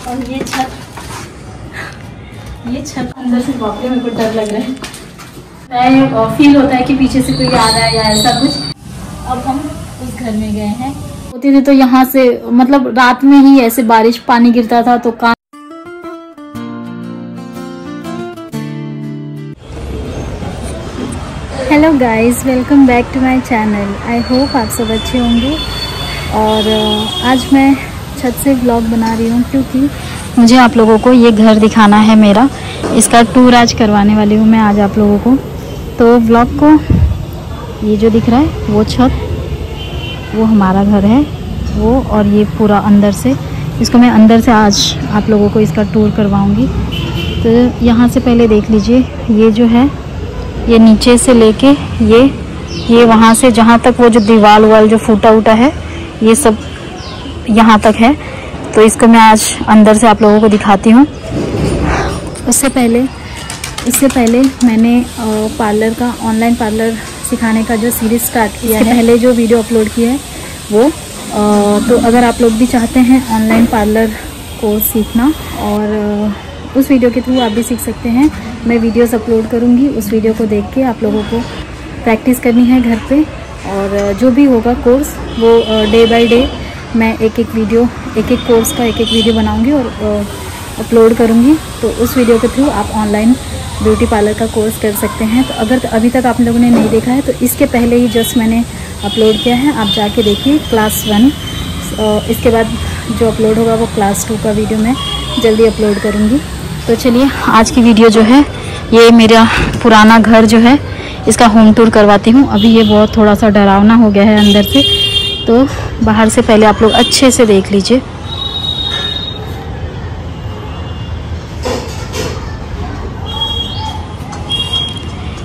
और ये छत अंदर से बाप रे, मेरे को डर लग रहा है। फील होता है कि पीछे से कोई आ रहा है या ऐसा कुछ। अब हम उस घर में गए हैं। होते थे तो यहाँ से मतलब रात में ही ऐसे बारिश पानी गिरता था तो कान। Hello guys, welcome back to my channel. I hope आप सब अच्छे होंगे। और आज मैं छत से व्लॉग बना रही हूँ क्योंकि मुझे आप लोगों को ये घर दिखाना है मेरा। इसका टूर आज करवाने वाली हूँ मैं आज आप लोगों को। तो व्लॉग को ये जो दिख रहा है वो छत, वो हमारा घर है वो। और ये पूरा अंदर से, इसको मैं अंदर से आज आप लोगों को इसका टूर करवाऊँगी। तो यहाँ से पहले देख लीजिए, ये जो है ये नीचे से लेके ये वहाँ से जहाँ तक वो जो दीवार वाल जो फूटा उटा है ये सब यहाँ तक है। तो इसको मैं आज अंदर से आप लोगों को दिखाती हूँ। इससे पहले मैंने पार्लर का, ऑनलाइन पार्लर सिखाने का जो सीरीज़ स्टार्ट किया है, पहले जो वीडियो अपलोड किया है वो। तो अगर आप लोग भी चाहते हैं ऑनलाइन पार्लर कोर्स सीखना और उस वीडियो के थ्रू आप भी सीख सकते हैं। मैं वीडियोस अपलोड करूँगी, उस वीडियो को देख के आप लोगों को प्रैक्टिस करनी है घर पे। और जो भी होगा कोर्स वो डे बाय डे मैं एक एक कोर्स का एक एक वीडियो बनाऊँगी और अपलोड करूँगी। तो उस वीडियो के थ्रू आप ऑनलाइन ब्यूटी पार्लर का कोर्स कर सकते हैं। तो अगर अभी तक आप लोगों ने नहीं देखा है तो इसके पहले ही जस्ट मैंने अपलोड किया है, आप जाके देखिए क्लास 1। इसके बाद जो अपलोड होगा वो क्लास 2 का वीडियो मैं जल्दी अपलोड करूँगी। तो चलिए आज की वीडियो जो है ये मेरा पुराना घर जो है इसका होम टूर करवाती हूँ। अभी ये बहुत थोड़ा सा डरावना हो गया है अंदर से, तो बाहर से पहले आप लोग अच्छे से देख लीजिए।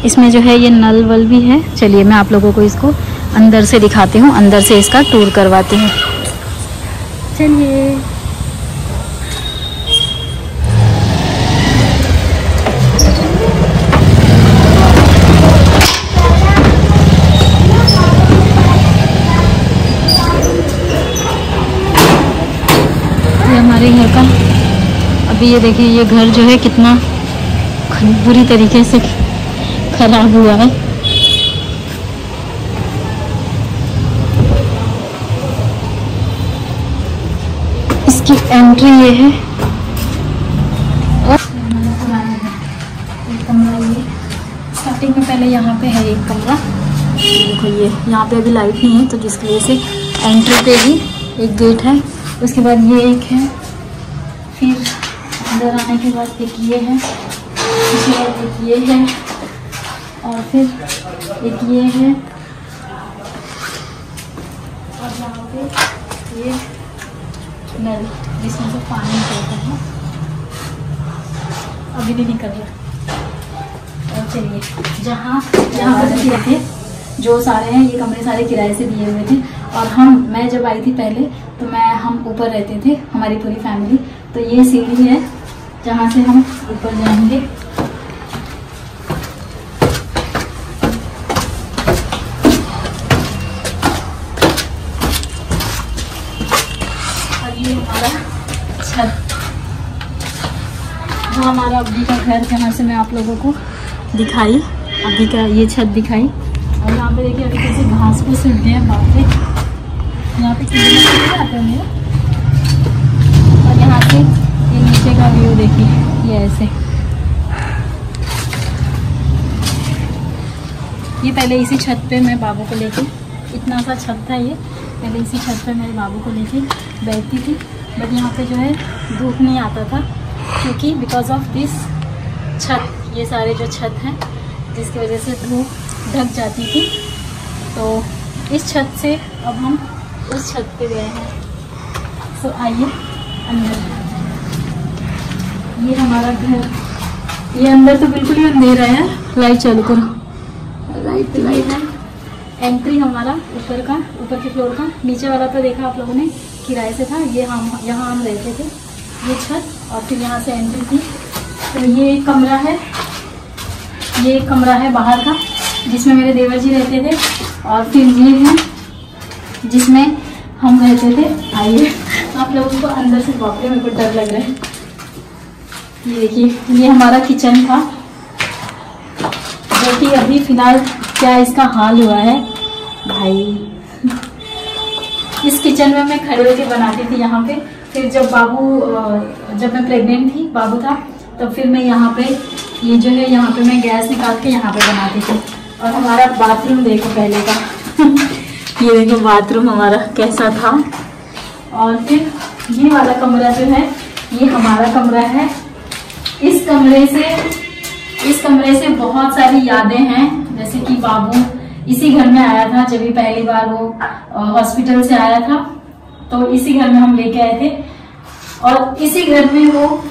इसमें जो है ये नल वल भी है। चलिए मैं आप लोगों को इसको अंदर से दिखाती हूँ, अंदर से इसका टूर करवाती हूँ। चलिए ये हमारे घर का, अभी ये देखिए ये घर जो है कितना बुरी तरीके से खराब हुआ है। इसकी एंट्री ये है और एक कमरा, ये स्टार्टिंग में पहले यहाँ पे है एक कमरा। देखो ये यहाँ पे अभी लाइट नहीं है तो जिसकी वजह से एंट्री पे ही एक गेट है। उसके बाद ये एक है, फिर अंदर आने के बाद एक ये है, उसके बाद एक ये है और फिर एक ये है। और यहाँ पे ये नल जिसमें से पानी निकलता है, अभी भी निकल रहा। और चलिए जहाँ पर किराए थे जो सारे हैं, ये कमरे सारे किराए से दिए हुए थे। और मैं जब आई थी पहले तो हम ऊपर रहते थे, हमारी पूरी फैमिली। तो ये सीढ़ी है जहाँ से हम ऊपर जाएंगे। ये हमारा छत, वो हमारा अभी का घर जहाँ से मैं आप लोगों को दिखाई, अभी का ये छत दिखाई। और यहाँ पे देखिए अभी कैसे घास को सूख गए हैं, बाप रे। यहाँ पे कितने आते होंगे। और यहाँ से ये नीचे का व्यू देखिए, ये ऐसे। ये पहले इसी छत पे मैं बाबू को लेके, इतना सा छत था ये, पहले इसी छत पे मेरे बाबू को लेके बैठती थी। बट यहाँ पे जो है धूप नहीं आता था क्योंकि बिकॉज ऑफ दिस छत, ये सारे जो छत हैं जिसकी वजह से धूप ढक जाती थी। तो इस छत से अब हम उस छत पे गए हैं। तो आइए अंदर, ये हमारा घर। ये अंदर तो बिल्कुल ही अंधेरा है, लाइट चालू करो, लाइट है। एंट्री हमारा ऊपर के फ्लोर का, नीचे वाला तो देखा आप लोगों ने किराए से था। ये यहाँ हम रहते थे, ये छत, और फिर यहाँ से एंट्री थी। तो ये एक कमरा है बाहर का जिसमें मेरे देवर जी रहते थे। और फिर ये है जिसमें हम रहते थे। आइए आप लोगों को अंदर से बाप रे मेरे को डर लग रहा है। ये देखिए, ये हमारा किचन था जो कि अभी फिलहाल क्या इसका हाल हुआ है भाई। इस किचन में मैं खड़े होकर बनाती थी यहाँ पे। फिर जब मैं प्रेग्नेंट थी, बाबू था, तब फिर मैं यहाँ पे ये जो है यहाँ पे मैं गैस निकाल के यहाँ पे बनाती थी। और हमारा बाथरूम देखो पहले का ये देखो बाथरूम हमारा कैसा था। और फिर ये वाला कमरा जो है ये हमारा कमरा है। इस कमरे से बहुत सारी यादें हैं, जैसे कि बाबू इसी घर में आया था जब भी पहली बार वो हॉस्पिटल से आया था, तो इसी घर में हम लेके आए थे। और इसी घर में वो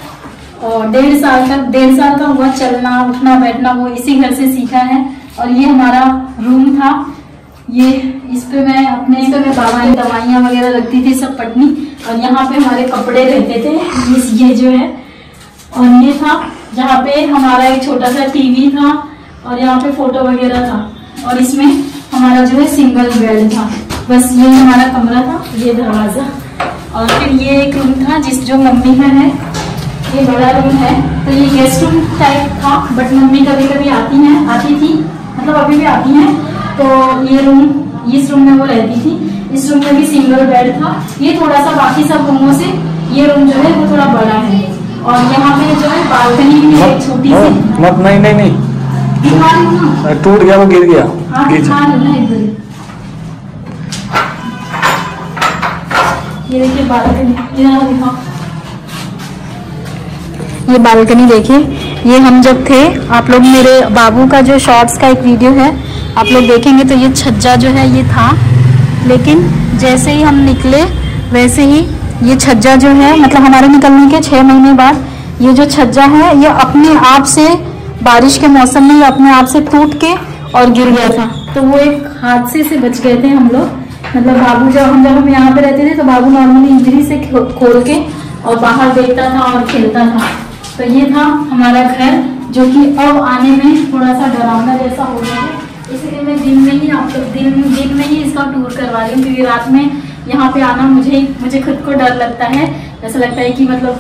1.5 साल का हुआ, चलना उठना बैठना वो इसी घर से सीखा है। और ये हमारा रूम था, ये इस पे मैं बाबा ने दवाइयाँ वगैरह रखती थी सब पटनी। और यहाँ पे हमारे कपड़े रहते थे, ये जो है। और ये था जहाँ पे हमारा एक छोटा सा टीवी था और यहाँ पे फोटो वगैरह था। और इसमें हमारा जो है सिंगल बेड था। बस ये हमारा कमरा था, ये दरवाजा। और फिर ये एक रूम था जो मम्मी का है, ये बड़ा रूम है। तो ये गेस्ट रूम टाइप था, बट मम्मी कभी कभी आती थी, मतलब अभी भी आती हैं। तो ये रूम, इस रूम में वो रहती थी। इस रूम में भी सिंगल बेड था। ये थोड़ा सा बाकी सब रूमों से ये रूम जो है वो थोड़ा बड़ा है। और यहाँ पे जो है बालकनी भी है छोटी सी। नहीं टूट गया, वो गिर गया। ये देखिए बालकनी, दिखाओ। ये बालकनी देखिए, ये हम जब थे, आप लोग मेरे बाबू का जो शॉर्ट्स का एक वीडियो है आप लोग देखेंगे तो ये छज्जा जो है ये था। लेकिन जैसे ही हम निकले वैसे ही ये छज्जा जो है, मतलब हमारे निकलने के 6 महीने बाद ये जो छज्जा है ये अपने आप से बारिश के मौसम में अपने आप से टूट के और गिर गया था। तो वो एक हादसे से बच गए थे हम लोग। मतलब बाबू जब हम यहाँ पे रहते थे तो बाबू नॉर्मली इंजरी से खोल के और बाहर देखता था और खेलता था। तो ये था हमारा घर, जो कि अब आने में थोड़ा सा डरावना जैसा हो गया है। इसलिए मैं दिन में ही इसका टूर करवा रही हूँ, क्योंकि रात में यहाँ पे आना मुझे खुद को डर लगता है। ऐसा लगता है कि मतलब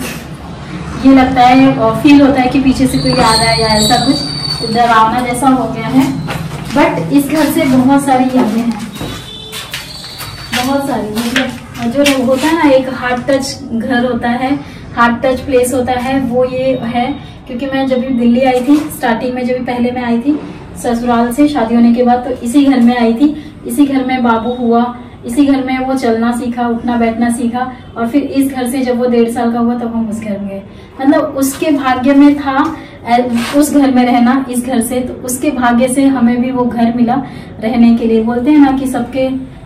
ये लगता है, फील होता है कि पीछे से कोई आ रहा है या ऐसा कुछ डरावना जैसा हो गया है। बट इस घर से बहुत सारी यादें हैं, बहुत सारी। मतलब जो होता है ना, एक हार्ट टच घर होता है, हार्ट टच प्लेस होता है, वो ये है। क्योंकि मैं जब भी दिल्ली आई थी स्टार्टिंग में, जब भी पहले मैं आई थी ससुराल से शादी होने के बाद, तो इसी घर में आई थी। इसी घर में बाबू हुआ, इसी घर में वो चलना सीखा, उठना बैठना सीखा। और फिर इस घर से जब वो 1.5 साल का हुआ तब हम उस घर में गए। मतलब उसके भाग्य में था उस घर में रहना, इस घर से, तो उसके भाग्य से हमें भी वो घर मिला रहने के लिए। बोलते हैं ना कि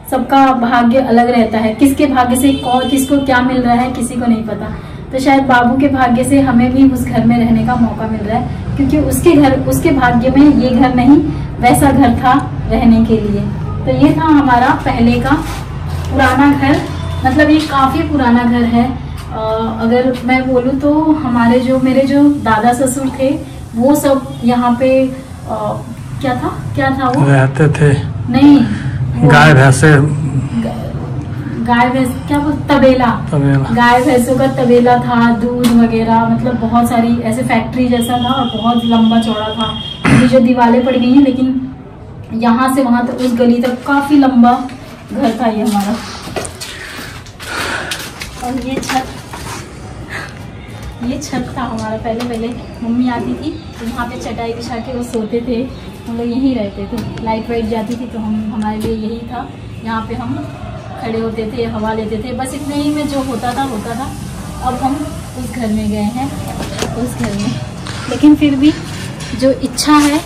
सबका भाग्य अलग रहता है, किसके भाग्य से किसको क्या मिल रहा है किसी को नहीं पता। तो शायद बाबू के भाग्य से हमें भी उस घर में रहने का मौका मिल रहा है, क्योंकि उसके भाग्य में ये घर नहीं, वैसा घर था रहने के लिए। तो ये था हमारा पहले का पुराना घर। मतलब ये काफ़ी पुराना घर है। अगर मैं बोलूँ तो मेरे जो दादा ससुर थे वो सब यहाँ पे क्या था वो रहते थे। नहीं, गाय भैंसे, गाय भैंस क्या तबेला, गाय भैंसों का तबेला था, दूध वगैरह, मतलब बहुत सारी ऐसे फैक्ट्री जैसा था और बहुत लंबा चौड़ा था। ये जो दीवारें पड़ गई हैं, लेकिन यहाँ से वहां तक उस गली तक काफी लंबा घर था ये हमारा। और ये छत था हमारा। पहले मम्मी आती थी तो यहाँ पे चटाई बिछा के वो सोते थे, हम लोग यहीं रहते थे। लाइट वाइट जाती थी तो हमारे लिए यही था, यहाँ पे हम खड़े होते थे, हवा लेते थे। बस इतने ही में जो होता था। अब हम उस घर में गए हैं, उस घर में। लेकिन फिर भी जो इच्छा है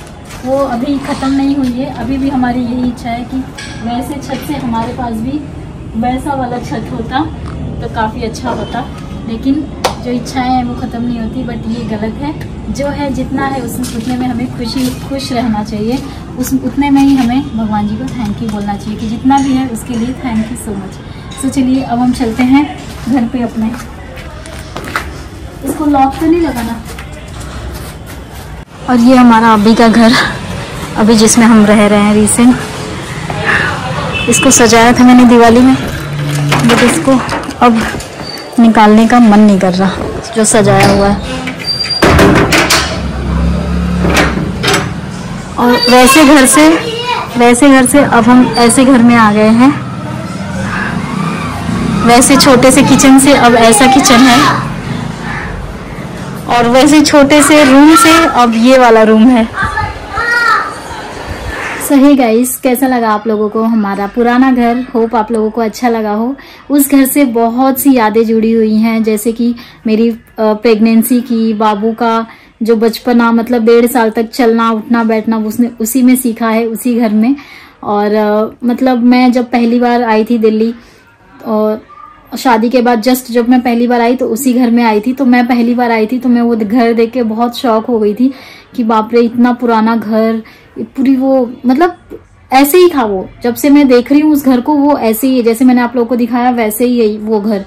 वो अभी ख़त्म नहीं हुई है। अभी भी हमारी यही इच्छा है कि वैसे छत से हमारे पास भी वैसा वाला छत होता तो काफ़ी अच्छा होता। लेकिन जो इच्छाएं हैं वो ख़त्म नहीं होती। बट ये गलत है, जो है जितना है उतने में हमें खुश रहना चाहिए। उतने में ही हमें भगवान जी को थैंक यू बोलना चाहिए कि जितना भी है उसके लिए थैंक यू सो मच। तो चलिए अब हम चलते हैं घर पे अपने। इसको लॉक तो नहीं लगाना। और ये हमारा अभी का घर, अभी जिसमें हम रह रहे हैं रिसेंट। इसको सजाया था मैंने दिवाली में, बट इसको अब निकालने का मन नहीं कर रहा जो सजाया हुआ है। और वैसे घर से अब हम ऐसे घर में आ गए हैं। वैसे छोटे से किचन से अब ऐसा किचन है, और वैसे छोटे से रूम से अब ये वाला रूम है। सही गाइस, कैसा लगा आप लोगों को हमारा पुराना घर? होप आप लोगों को अच्छा लगा हो। उस घर से बहुत सी यादें जुड़ी हुई हैं, जैसे कि मेरी प्रेगनेंसी की, बाबू का जो बचपना, मतलब 1.5 साल तक चलना उठना बैठना उसने उसी में सीखा है, उसी घर में। और मतलब मैं जब पहली बार आई थी दिल्ली, और शादी के बाद जस्ट जब मैं पहली बार आई तो उसी घर में आई थी। तो मैं पहली बार आई थी तो मैं वो घर देख के बहुत शॉक हो गई थी कि बाप रे, इतना पुराना घर, पूरी वो मतलब ऐसे ही था वो। जब से मैं देख रही हूँ उस घर को, वो ऐसे ही है जैसे मैंने आप लोगों को दिखाया, वैसे ही है वो घर।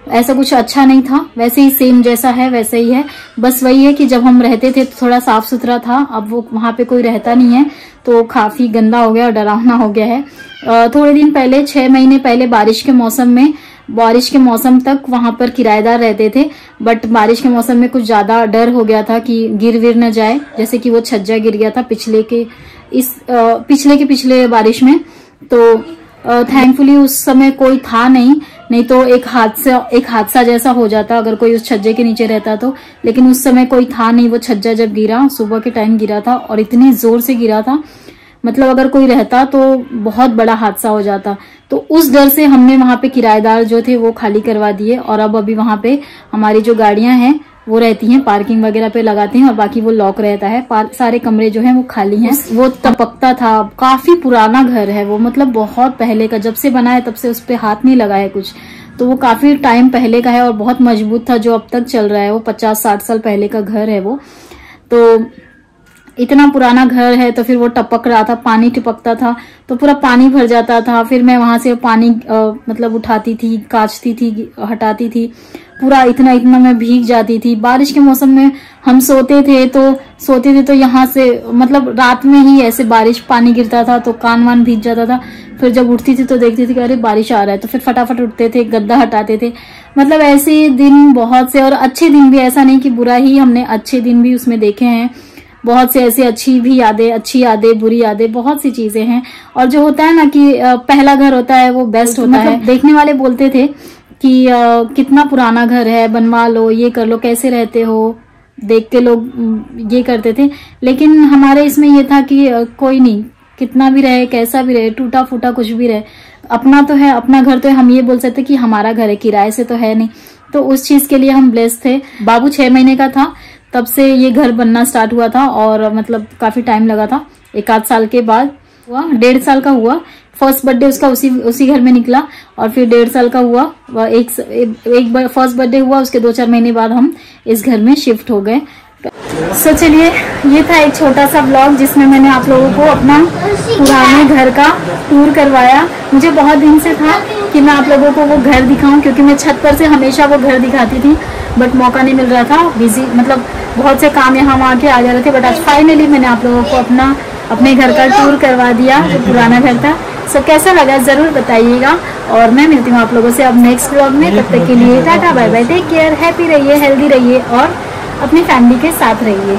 ऐसा कुछ अच्छा नहीं था, वैसे ही सेम जैसा है वैसे ही है। बस वही है कि जब हम रहते थे तो थोड़ा साफ सुथरा था, अब वो वहां पे कोई रहता नहीं है तो काफी गंदा हो गया और डरावना हो गया है। थोड़े दिन पहले, 6 महीने पहले बारिश के मौसम तक वहां पर किराएदार रहते थे, बट बारिश के मौसम में कुछ ज्यादा डर हो गया था कि गिर विर न जाए, जैसे कि वो छज्जा गिर गया था पिछले बारिश में। तो थैंकफुली उस समय कोई था नहीं तो एक हादसा जैसा हो जाता अगर कोई उस छज्जे के नीचे रहता तो। लेकिन उस समय कोई था नहीं। वो छज्जा जब गिरा, सुबह के टाइम गिरा था और इतनी जोर से गिरा था, मतलब अगर कोई रहता तो बहुत बड़ा हादसा हो जाता। तो उस डर से हमने वहां पे किराएदार जो थे वो खाली करवा दिए, और अब अभी वहां पे हमारी जो गाड़ियां हैं वो रहती हैं, पार्किंग वगैरह पे लगाते हैं, और बाकी वो लॉक रहता है। सारे कमरे जो हैं वो खाली हैं। वो टपकता था, काफी पुराना घर है वो, मतलब बहुत पहले का, जब से बना है तब से उस पे हाथ नहीं लगा है कुछ। तो वो काफी टाइम पहले का है और बहुत मजबूत था, जो अब तक चल रहा है। वो 50-60 साल पहले का घर है वो। तो इतना पुराना घर है तो फिर वो टपक रहा था, पानी टपकता था तो पूरा पानी भर जाता था। फिर मैं वहां से पानी मतलब उठाती थी, काचती थी, हटाती थी, पूरा इतना मैं भीग जाती थी। बारिश के मौसम में हम सोते थे तो यहाँ से मतलब रात में ही ऐसे बारिश पानी गिरता था तो कान वान भीग जाता था। फिर जब उठती थी तो देखती थी कि अरे बारिश आ रहा है, तो फिर फटाफट उठते थे, गद्दा हटाते थे। मतलब ऐसे दिन बहुत से, और अच्छे दिन भी, ऐसा नहीं कि बुरा ही, हमने अच्छे दिन भी उसमें देखे हैं। बहुत से ऐसे अच्छी यादें, बुरी यादें, बहुत सी चीजें हैं। और जो होता है ना कि पहला घर होता है वो बेस्ट होता है। देखने वाले बोलते थे कि कितना पुराना घर है, बनवा लो, ये कर लो, कैसे रहते हो, देख के लोग ये करते थे। लेकिन हमारे इसमें ये था कि कोई नहीं, कितना भी रहे, कैसा भी रहे, टूटा फूटा कुछ भी रहे, अपना तो है, अपना घर तो है। हम ये बोल सकते कि हमारा घर है, किराए से तो है नहीं। तो उस चीज के लिए हम ब्लेस्ड थे। बाबू 6 महीने का था तब से ये घर बनना स्टार्ट हुआ था, और मतलब काफी टाइम लगा था। 1-8 साल के बाद हुआ, 1.5 साल का हुआ। फर्स्ट बर्थडे उसका उसी घर में निकला, और फिर 1.5 साल का हुआ। एक फर्स्ट बर्थडे हुआ, उसके 2-4 महीने बाद हम इस घर में शिफ्ट हो गए। सो चलिए, ये था एक छोटा सा ब्लॉग जिसमें मैंने आप लोगों को अपना पुराने घर का टूर करवाया। मुझे बहुत दिन से था कि मैं आप लोगों को वो घर दिखाऊं, क्योंकि मैं छत पर से हमेशा वो घर दिखाती थी, बट मौका नहीं मिल रहा था, बिजी, मतलब बहुत से काम यहाँ वहाँ के आ जा रहे थे। बट आज फाइनली मैंने आप लोगों को अपने घर का टूर करवा दिया, जो पुराना घर था। सो कैसा लगा जरूर बताइएगा, और मैं मिलती हूँ आप लोगों से अब नेक्स्ट ब्लॉग में। तब तक के लिए tata bye bye, take care, happy रहिए, हेल्दी रहिए और अपनी फैमिली के साथ रहिए।